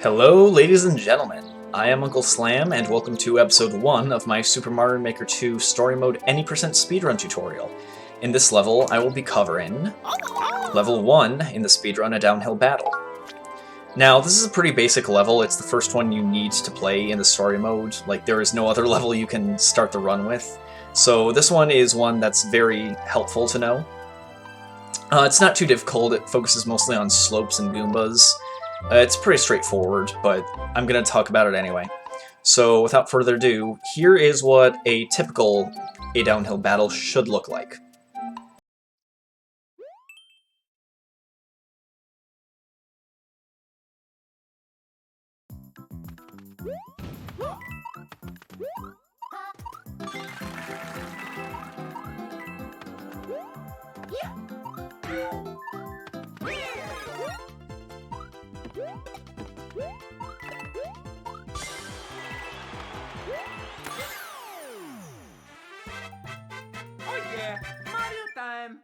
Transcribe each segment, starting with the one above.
Hello, ladies and gentlemen. I am Uncle Slam, and welcome to episode 1 of my Super Mario Maker 2 Story Mode Any% Speedrun tutorial. In this level, I will be covering Level 1 in the Speedrun A Downhill Battle. Now, this is a pretty basic level. It's the first one you need to play in the story mode. Like, there is no other level you can start the run with. So this one is one that's very helpful to know. It's not too difficult. It focuses mostly on slopes and Goombas. It's pretty straightforward, but I'm going to talk about it anyway. So without further ado, here is what a typical A Downhill battle should look like. Oh yeah, Mario time!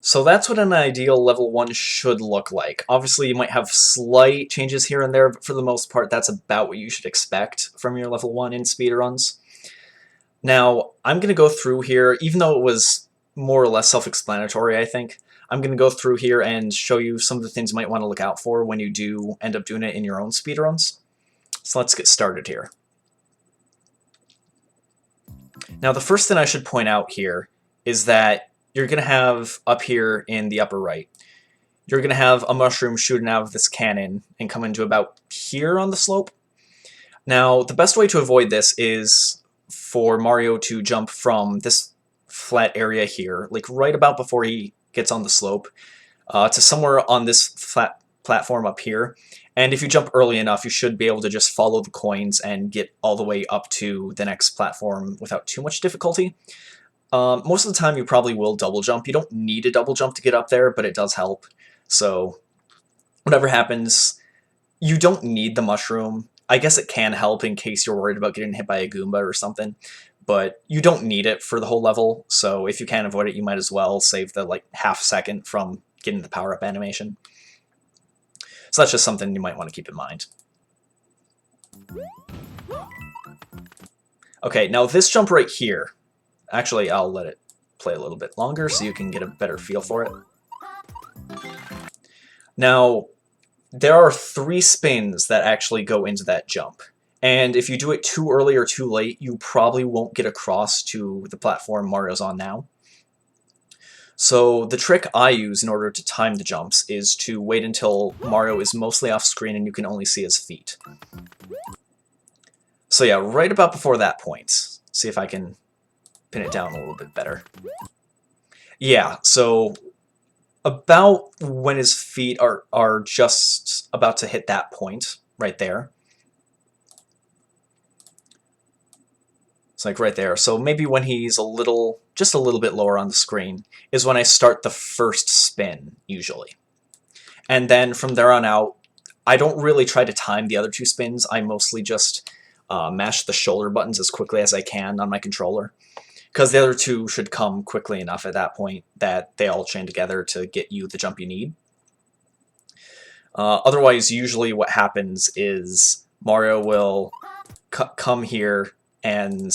So that's what an ideal level 1 should look like. Obviously you might have slight changes here and there, but for the most part that's about what you should expect from your level 1 in speedruns. Now, I'm going to go through here, even though it was more or less self-explanatory, I think, I'm going to go through here and show you some of the things you might want to look out for when you do end up doing it in your own speedruns. So let's get started here. Now, the first thing I should point out here is that you're going to have up here in the upper right, you're going to have a mushroom shooting out of this cannon and come into about here on the slope. Now, the best way to avoid this is for Mario to jump from this flat area here, like right about before he gets on the slope, to somewhere on this flat platform up here. And if you jump early enough, you should be able to just follow the coins and get all the way up to the next platform without too much difficulty. Most of the time you probably will double jump. You don't need a double jump to get up there, but it does help. So whatever happens, you don't need the mushroom. I guess it can help in case you're worried about getting hit by a Goomba or something, but you don't need it for the whole level, so if you can avoid it, you might as well save the like half second from getting the power-up animation. So that's just something you might want to keep in mind. Okay, now this jump right here, actually I'll let it play a little bit longer so you can get a better feel for it. Now, there are 3 spins that actually go into that jump, and if you do it too early or too late, you probably won't get across to the platform Mario's on now. So the trick I use in order to time the jumps is to wait until Mario is mostly off screen and you can only see his feet. So yeah, right about before that point. See if I can pin it down a little bit better. Yeah, so about when his feet are just about to hit that point, right there. It's like right there. So maybe when he's just a little bit lower on the screen is when I start the first spin, usually. And then from there on out, I don't really try to time the other 2 spins. I mostly just mash the shoulder buttons as quickly as I can on my controller, because the other 2 should come quickly enough at that point that they all chain together to get you the jump you need. Otherwise, usually what happens is Mario will come here and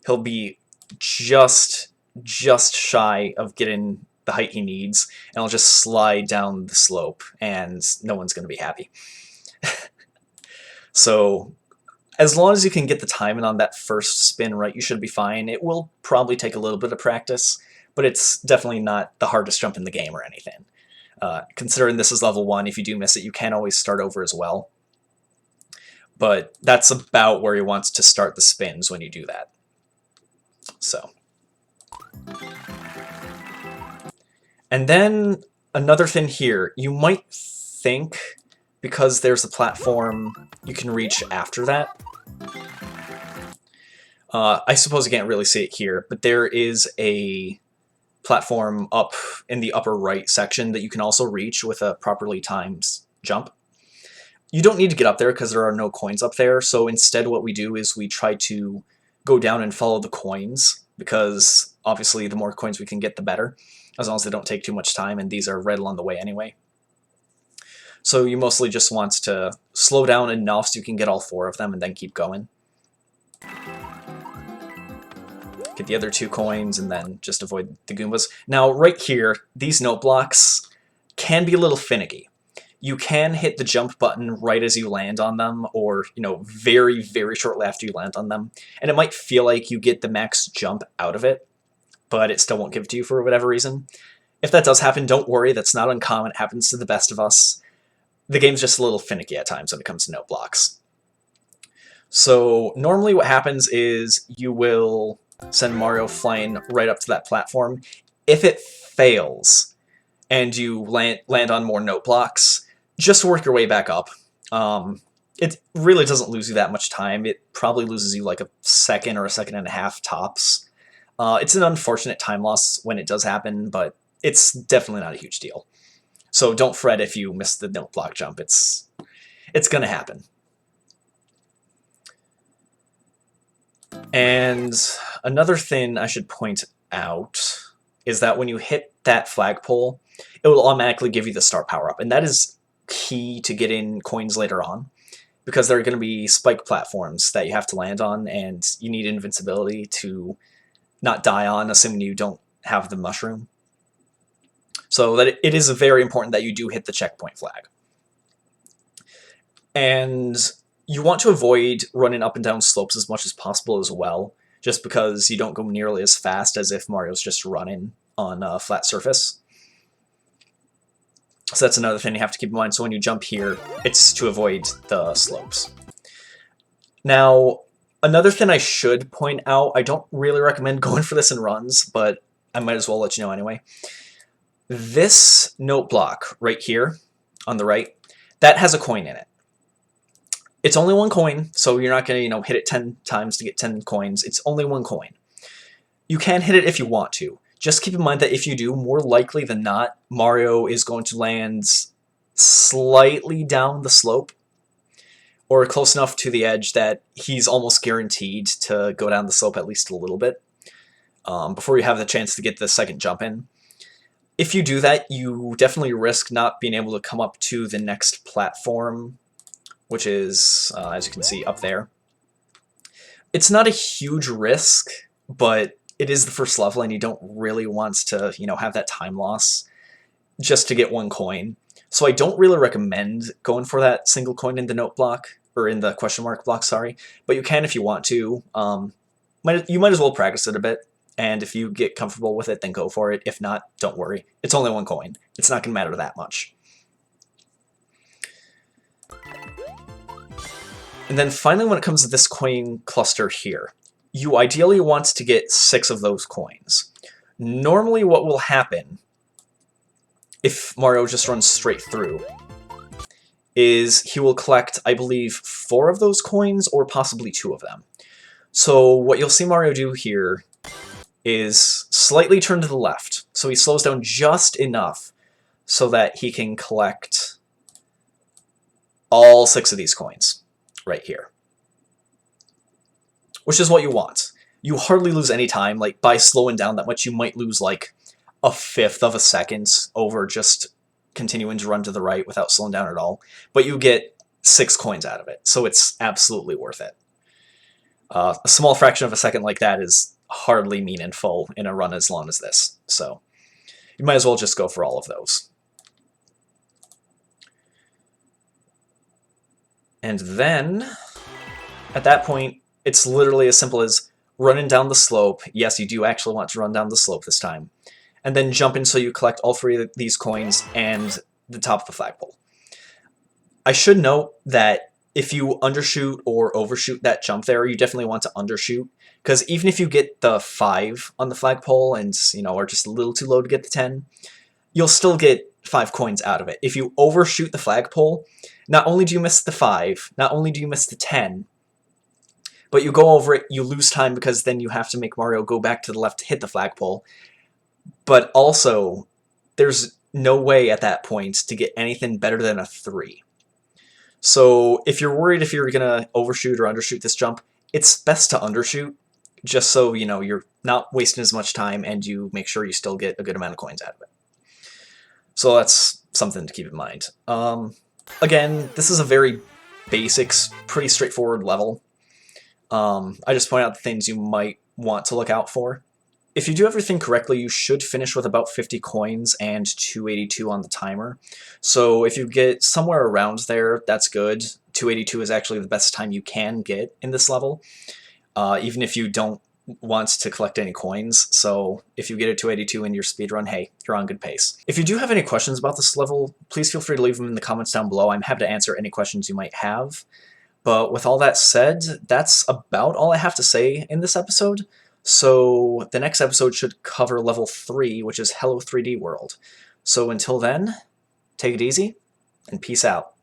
he'll be just shy of getting the height he needs, and he'll just slide down the slope, and no one's going to be happy. So as long as you can get the timing on that first spin right, you should be fine. It will probably take a little bit of practice, but it's definitely not the hardest jump in the game or anything. Considering this is level 1, if you do miss it, you can always start over as well. But that's about where he wants to start the spins when you do that. So. And then another thing here, you might think because there's a platform you can reach after that. I suppose you can't really see it here, but there is a platform up in the upper right section that you can also reach with a properly timed jump. You don't need to get up there because there are no coins up there, so instead what we do is we try to go down and follow the coins, because obviously the more coins we can get, the better, as long as they don't take too much time, and these are right along the way anyway. So you mostly just want to slow down enough so you can get all 4 of them and then keep going. Get the other 2 coins and then just avoid the Goombas. Now right here, these note blocks can be a little finicky. You can hit the jump button right as you land on them, or, you know, very, very shortly after you land on them. And it might feel like you get the max jump out of it, but it still won't give it to you for whatever reason. If that does happen, don't worry, that's not uncommon, it happens to the best of us. The game's just a little finicky at times when it comes to note blocks. So normally what happens is you will send Mario flying right up to that platform. If it fails and you land on more note blocks, just work your way back up. It really doesn't lose you that much time. It probably loses you like a second or a second and a half tops. It's an unfortunate time loss when it does happen, but it's definitely not a huge deal. So don't fret if you miss the note block jump. It's gonna happen. And another thing I should point out is that when you hit that flagpole, it will automatically give you the star power-up, and that is key to getting coins later on, because there are going to be spike platforms that you have to land on, and you need invincibility to not die on, assuming you don't have the mushroom. So that it is very important that you do hit the checkpoint flag. And you want to avoid running up and down slopes as much as possible as well, just because you don't go nearly as fast as if Mario's just running on a flat surface. So that's another thing you have to keep in mind. So when you jump here, it's to avoid the slopes. Now, another thing I should point out, I don't really recommend going for this in runs, but I might as well let you know anyway. This note block right here on the right, that has a coin in it. It's only 1 coin, so you're not going to, hit it 10 times to get 10 coins. It's only 1 coin. You can hit it if you want to. Just keep in mind that if you do, more likely than not, Mario is going to land slightly down the slope, or close enough to the edge that he's almost guaranteed to go down the slope at least a little bit before you have the chance to get the second jump in. If you do that, you definitely risk not being able to come up to the next platform, which is, as you can see, up there. It's not a huge risk, but it is the first level, and you don't really want to, have that time loss just to get 1 coin. So I don't really recommend going for that single coin in the note block, or in the question mark block, sorry. But you can if you want to. You might as well practice it a bit, and if you get comfortable with it, then go for it. If not, don't worry. It's only 1 coin. It's not going to matter that much. And then finally, when it comes to this coin cluster here, you ideally want to get 6 of those coins. Normally what will happen, if Mario just runs straight through, is he will collect, I believe, 4 of those coins, or possibly 2 of them. So what you'll see Mario do here is slightly turn to the left. So he slows down just enough so that he can collect all 6 of these coins right here, which is what you want. You hardly lose any time. Like, by slowing down that much, you might lose like a 1/5 of a second over just continuing to run to the right without slowing down at all, but you get 6 coins out of it, so it's absolutely worth it. A small fraction of a second like that is hardly meaningful in a run as long as this, so you might as well just go for all of those. And then, at that point, it's literally as simple as running down the slope. Yes, you do actually want to run down the slope this time. And then jump in so you collect all 3 of these coins and the top of the flagpole. I should note that if you undershoot or overshoot that jump there, you definitely want to undershoot, because even if you get the 5 on the flagpole and, are just a little too low to get the 10, you'll still get 5 coins out of it. If you overshoot the flagpole, not only do you miss the 5, not only do you miss the 10, but you go over it, you lose time because then you have to make Mario go back to the left to hit the flagpole. But also, there's no way at that point to get anything better than a 3. So if you're worried if you're going to overshoot or undershoot this jump, it's best to undershoot, just so you're not wasting as much time and you make sure you still get a good amount of coins out of it. So that's something to keep in mind. Again, this is a very basic, pretty straightforward level. I just point out the things you might want to look out for. If you do everything correctly, you should finish with about 50 coins and 282 on the timer. So if you get somewhere around there, that's good. 282 is actually the best time you can get in this level, even if you don't want to collect any coins. So if you get a 282 in your speedrun, hey, you're on good pace. If you do have any questions about this level, please feel free to leave them in the comments down below. I'm happy to answer any questions you might have. But with all that said, that's about all I have to say in this episode. So the next episode should cover level 3, which is Hello 3D World. So until then, take it easy, and peace out.